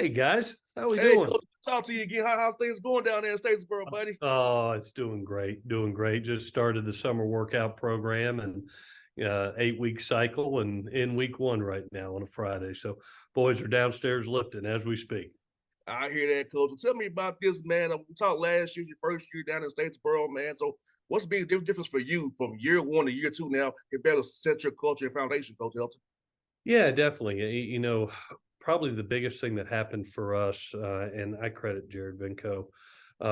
Hey guys, how we Hey, doing? Coach, talk to you again. How's things going down there in Statesboro, buddy? Oh, it's doing great, doing great. Just started the summer workout program and 8 week cycle and in week one right now on a Friday. So boys are downstairs lifting as we speak. I hear that, Coach. So tell me about this, man. We talked last year, your first year down in Statesboro, man. So what's the big difference for you from year one to year two now? It better set your culture and foundation, Coach Helton. Yeah, definitely. Probably the biggest thing that happened for us, and I credit Jared Vinco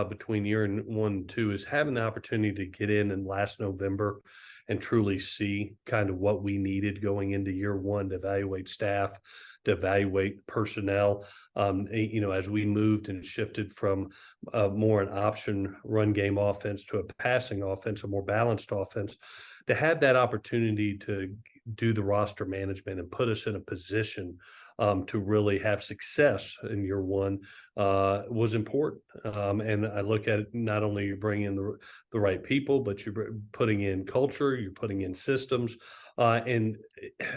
between year and one and two, is having the opportunity to get in last November and truly see kind of what we needed going into year one to evaluate staff, to evaluate personnel. As we moved and shifted from more an option run game offense to a passing offense, a more balanced offense, to have that opportunity to do the roster management and put us in a position to really have success in year one was important. And I look at it, not only you bring in the right people, but you're putting in culture, you're putting in systems, and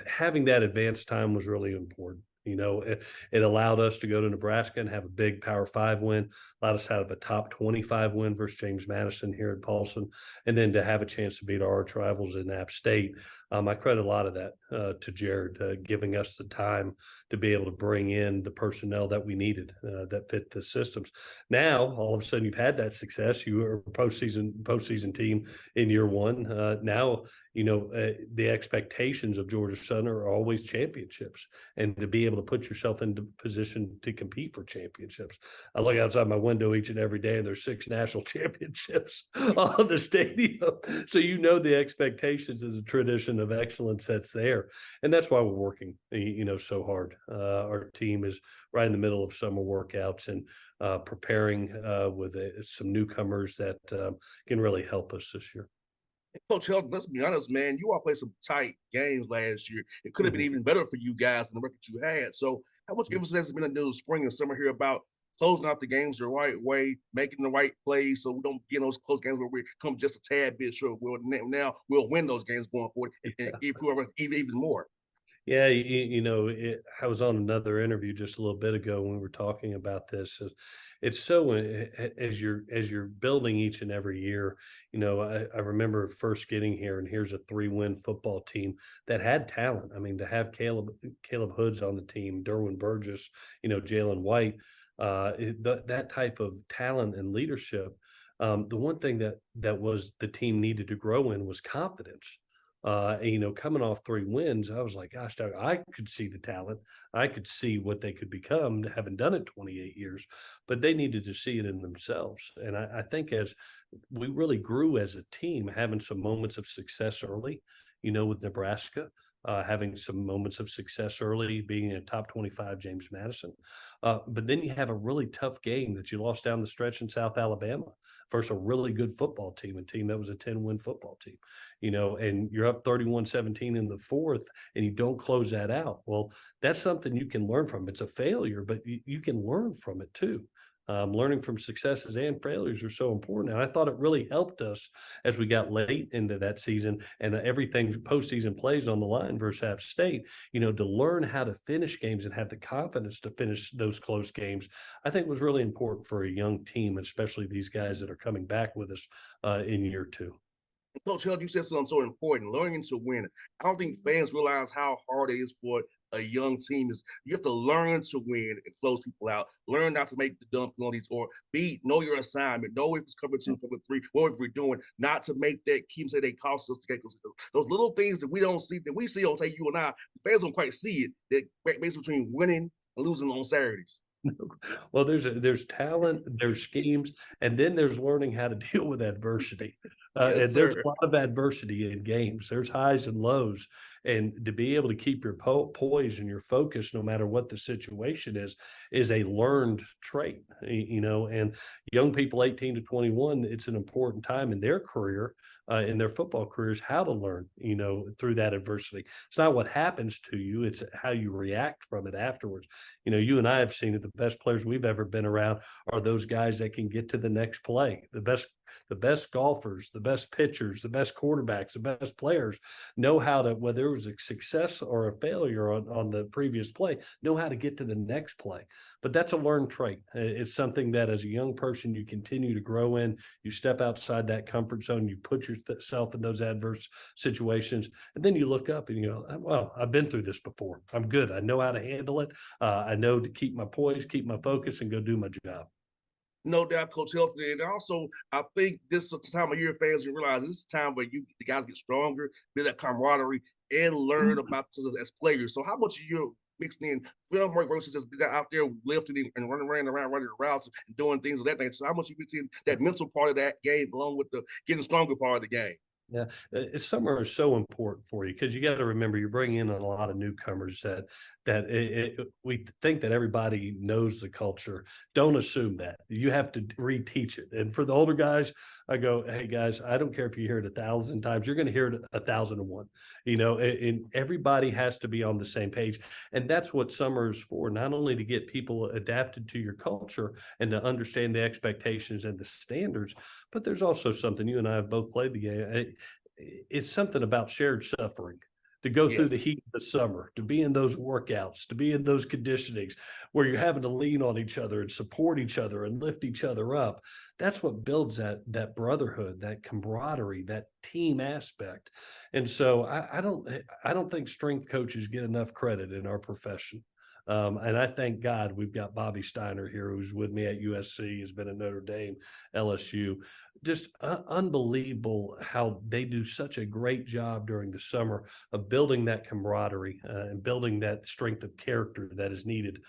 having that advanced time was really important. It allowed us to go to Nebraska and have a big Power Five win, allowed us to have a top 25 win versus James Madison here at Paulson, and then to have a chance to beat our arch rivals in App State. I credit a lot of that to Jared, giving us the time to be able to bring in the personnel that we needed that fit the systems. Now, all of a sudden, you've had that success. You are a postseason team in year one. Now, the expectations of Georgia Southern are always championships, and to be able to put yourself into position to compete for championships. I look outside my window each and every day, and there's 6 national championships on the stadium. So the expectations and the tradition of excellence that's there, and that's why we're working, so hard. Our team is right in the middle of summer workouts and preparing with some newcomers that can really help us this year. Coach Helton, let's be honest, man. You all played some tight games last year. It could have been Mhm. even better for you guys than the record you had. So how much emphasis has been in the spring and summer here about closing out the games the right way, making the right plays, so we don't get in those close games where we come just a tad bit short. Now we'll win those games going forward and improve even more. Yeah, I was on another interview just a little bit ago when we were talking about this. It's so as you're building each and every year. I remember first getting here, and here's a 3-win football team that had talent. I mean, to have Caleb Hoods on the team, Derwin Burgess, Jalen White, that type of talent and leadership. The one thing that was the team needed to grow in was confidence. Coming off 3 wins, I was like, gosh, I could see the talent. I could see what they could become, having done it 28 years, but they needed to see it in themselves. And I think as we really grew as a team, having some moments of success early, with Nebraska, having some moments of success early, being a top 25 James Madison. But then you have a really tough game that you lost down the stretch in South Alabama versus a really good football team, a team that was a 10-win football team, and you're up 31-17 in the fourth and you don't close that out. Well, that's something you can learn from. It's a failure, but you can learn from it too. Learning from successes and failures are so important. And I thought it really helped us as we got late into that season and everything postseason plays on the line versus App State, to learn how to finish games and have the confidence to finish those close games, I think was really important for a young team, especially these guys that are coming back with us in year two. Coach Held, you said something so important, learning to win. I don't think fans realize how hard it is for a young team. Is you have to learn to win and close people out, learn not to make the dumb penalties, or know your assignment, know if it's cover two, cover three, what if we're doing, not to make that keep say they cost us to get those little things that we don't see, that we see on say you and I, the fans don't quite see it, that makes between winning and losing on Saturdays. Well, there's talent, there's schemes, and then there's learning how to deal with adversity. Yes, And there's sir. a lot of adversity in games. There's highs and lows, and to be able to keep your poise and your focus, no matter what the situation is a learned trait. And young people 18 to 21, it's an important time in their career, in their football careers, how to learn, through that adversity. It's not what happens to you; it's how you react from it afterwards. You and I have seen it the best players we've ever been around are those guys that can get to the next play. The best golfers, the best pitchers, the best quarterbacks, the best players know how to, whether it was a success or a failure on the previous play, know how to get to the next play. But that's a learned trait. It's something that as a young person, you continue to grow in. You step outside that comfort zone, you put yourself in those adverse situations, and then you look up and you go, well, I've been through this before. I'm good. I know how to handle it. I know to keep my poise, keep my focus, and go do my job. No doubt, Coach Helton. And also, I think this is the time of year fans you realize this is time where the guys get stronger, build that camaraderie, and learn about us as players. So, how much of you mixing in film work versus just being out there lifting and running around, running routes and doing things of that nature? So, how much you mix in that mental part of that game along with the getting stronger part of the game? Yeah, summer is so important for you because you got to remember you're bringing in a lot of newcomers we think that everybody knows the culture. Don't assume that. You have to reteach it. And for the older guys, I go, hey guys, I don't care if you hear it 1,000 times. You're going to hear it 1,001. And everybody has to be on the same page. And that's what summer is for. Not only to get people adapted to your culture and to understand the expectations and the standards, but there's also something you and I have both played the game. It's something about shared suffering to go through Yes. the heat of the summer, to be in those workouts, to be in those conditionings where you're having to lean on each other and support each other and lift each other up. That's what builds that brotherhood, that camaraderie, that team aspect. And so I don't think strength coaches get enough credit in our profession. And I thank God we've got Bobby Steiner here, who's with me at USC, has been at Notre Dame, LSU. Just unbelievable how they do such a great job during the summer of building that camaraderie and building that strength of character that is needed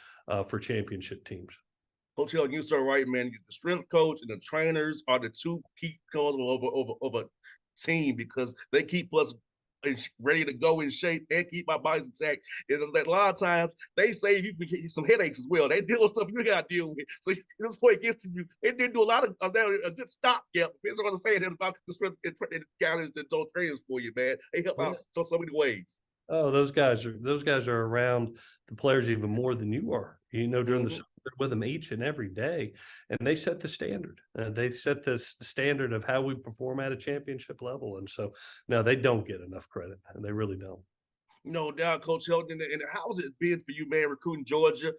for championship teams. Coach Helton, you're so right, man. The strength coach and the trainers are the two key pillars of a team because they keep us ready to go in shape and keep our bodies intact. And a lot of times they save you from some headaches as well. They deal with stuff you got to deal with. So this point gets to you. They did do a lot of a good stopgap. That's what I'm saying about the strength and guys that those trainers for you, man. They help out so many ways. Oh, those guys are around the players even more than you are. During the Mhm. summer, they're with them each and every day, and they set the standard. They set this standard of how we perform at a championship level, and so no, they don't get enough credit, and they really don't. No doubt, Coach Helton. And how's it been for you, man, recruiting Georgia?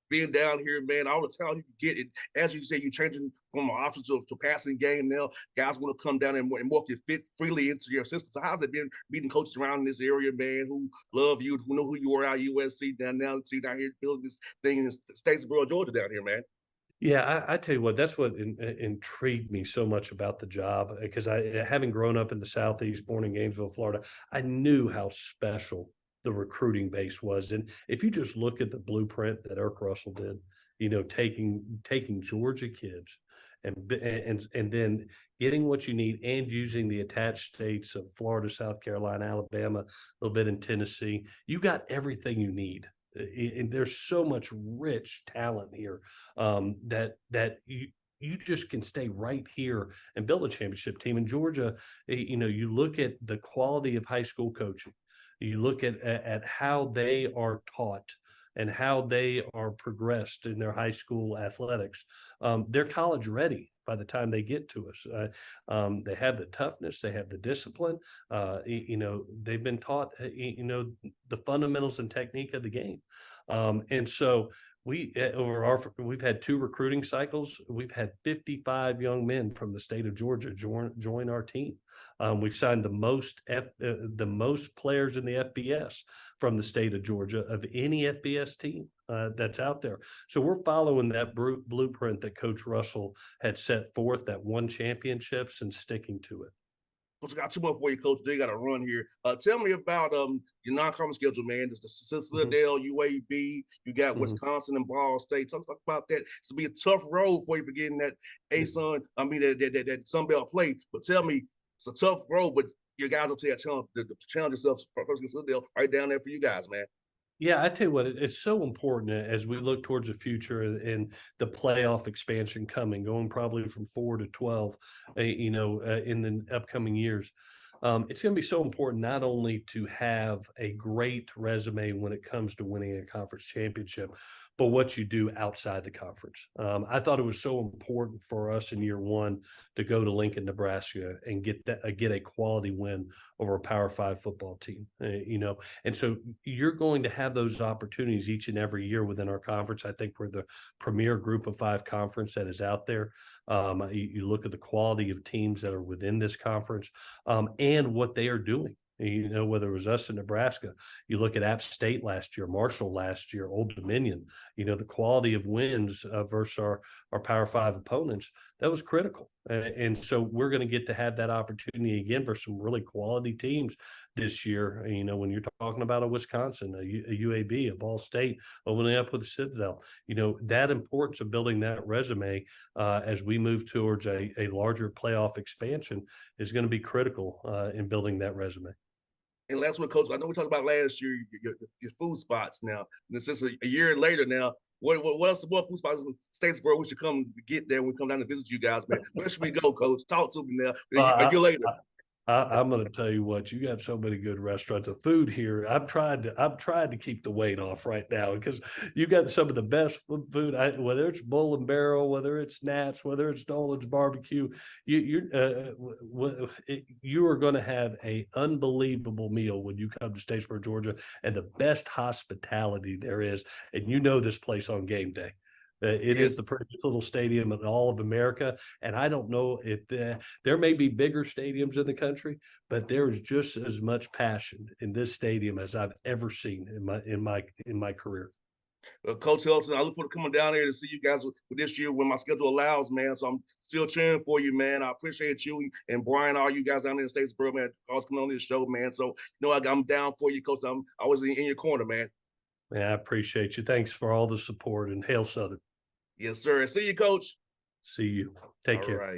Being down here, man, all the talent you can get. And as you say, you're changing from an offensive to passing game now. Guys want to come down and more can fit freely into your system. So how's it been meeting coaches around in this area, man, who love you, who know who you are at USC down now, see down here building this thing in the Statesboro, Georgia down here, man. Yeah, I tell you what, that's what intrigued me so much about the job because having grown up in the Southeast, born in Gainesville, Florida, I knew how special the recruiting base was. And if you just look at the blueprint that Irk Russell did, taking Georgia kids and then getting what you need and using the attached states of Florida, South Carolina, Alabama, a little bit in Tennessee, you got everything you need. And there's so much rich talent here that you just can stay right here and build a championship team. In Georgia, you look at the quality of high school coaching, you look at how they are taught and how they are progressed in their high school athletics. They're college ready by the time they get to us. They have the toughness, they have the discipline. They've been taught, the fundamentals and technique of the game. And so we've had two recruiting cycles. We've had 55 young men from the state of Georgia join our team. We've signed the most players in the FBS from the state of Georgia of any FBS team that's out there. So we're following that blueprint that Coach Russell had set forth, that won championships, and sticking to it. Coach, I got two more for you, Coach. They got to run here. Tell me about your non-conference schedule, man. There's the Mhm, Citadel, UAB. You got mhm. Wisconsin and Ball State. Talk about that. It's to be a tough road for you for getting that ASUN. I mean that Sun Belt play. But tell me, it's a tough road, but your guys up there challenge yourselves for first against Citadel right down there for you guys, man. Yeah, I tell you what, it's so important as we look towards the future and the playoff expansion coming, going probably from 4 to 12, in the upcoming years. It's going to be so important not only to have a great resume when it comes to winning a conference championship, but what you do outside the conference. I thought it was so important for us in year one to go to Lincoln, Nebraska, and get a quality win over a Power Five football team. And so you're going to have those opportunities each and every year within our conference. I think we're the premier Group of Five conference that is out there. You look at the quality of teams that are within this conference, and what they are doing. Whether it was us in Nebraska, you look at App State last year, Marshall last year, Old Dominion, the quality of wins versus our Power Five opponents, that was critical. And so we're going to get to have that opportunity again for some really quality teams this year. When you're talking about a Wisconsin, a UAB, a Ball State, opening up with the Citadel, that importance of building that resume as we move towards a larger playoff expansion is going to be critical in building that resume. And last one, Coach, I know we talked about last year your food spots. Now, and since a year later now, what else? What food spots in Statesboro we should come get there when we come down to visit you guys, man? Where should we go, Coach? Talk to me now. A year later. I'm going to tell you what, you got so many good restaurants. The food here, I'm trying to keep the weight off right now because you got some of the best food. Whether it's Bull and Barrel, whether it's Nats, whether it's Nolan's Barbecue, you are going to have a unbelievable meal when you come to Statesboro, Georgia, and the best hospitality there is. And this place on game day. It is the prettiest little stadium in all of America, and I don't know if there may be bigger stadiums in the country, but there is just as much passion in this stadium as I've ever seen in my career. Coach Helton, I look forward to coming down there to see you guys with this year when my schedule allows, man. So I'm still cheering for you, man. I appreciate you and Brian, all you guys down there in Statesboro, man, always coming on this show, man. So I'm down for you, Coach. I'm always in your corner, man. Yeah, I appreciate you. Thanks for all the support, and hail Southern. Yes, sir. See you, Coach. See you. Take All care. right.